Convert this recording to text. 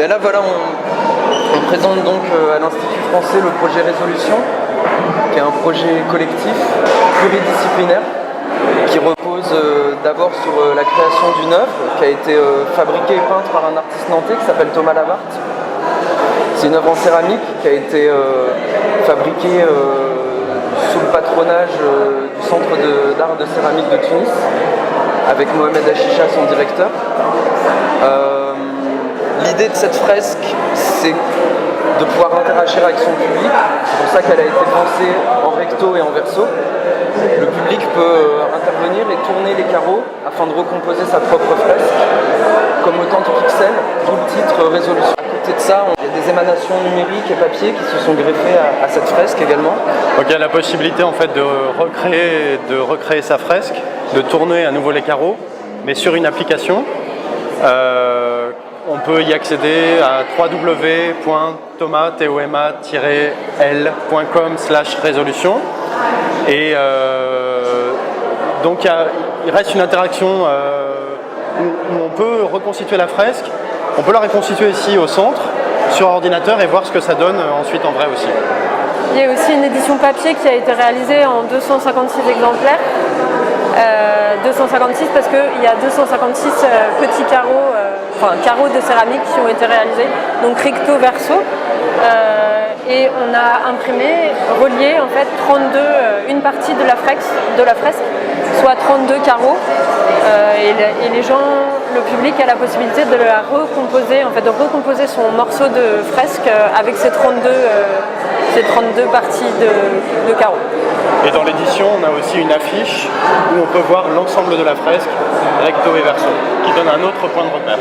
là voilà, on présente donc à l'Institut français le projet Résolution, qui est un projet collectif pluridisciplinaire qui repose d'abord sur la création d'une œuvre qui a été fabriquée et peinte par un artiste nantais qui s'appelle Thomas Labarthe. C'est une œuvre en céramique qui a été fabriquée sous le patronage du Centre d'art de céramique de Tunis, avec Mohamed Achicha, son directeur. L'idée de cette fresque, c'est de pouvoir interagir avec son public. C'est pour ça qu'elle a été pensée en recto et en verso. Le public peut intervenir et tourner les carreaux afin de recomposer sa propre fresque, comme autant de pixels, d'où le titre Résolution. À côté de ça, il y a des émanations numériques et papier qui se sont greffées à cette fresque également. Donc il y a la possibilité en fait de recréer sa fresque, de tourner à nouveau les carreaux, mais sur une application. On peut y accéder à www.thomas-l.com/résolution. Et donc il reste une interaction où on peut reconstituer la fresque. On peut la reconstituer ici au centre, sur ordinateur, et voir ce que ça donne ensuite en vrai aussi. Il y a aussi une édition papier qui a été réalisée en 256 exemplaires. 256 parce qu'il y a 256 petits carreaux, carreaux de céramique qui ont été réalisés, donc recto verso. Et on a imprimé, relié en fait 32, une partie de la fresque, soit 32 carreaux. Et les gens, le public a la possibilité de la recomposer, en fait, de recomposer son morceau de fresque avec ces 32 parties de carreaux. Et dans l'édition, on a aussi une affiche où on peut voir l'ensemble de la fresque, recto et verso, qui donne un autre point de repère.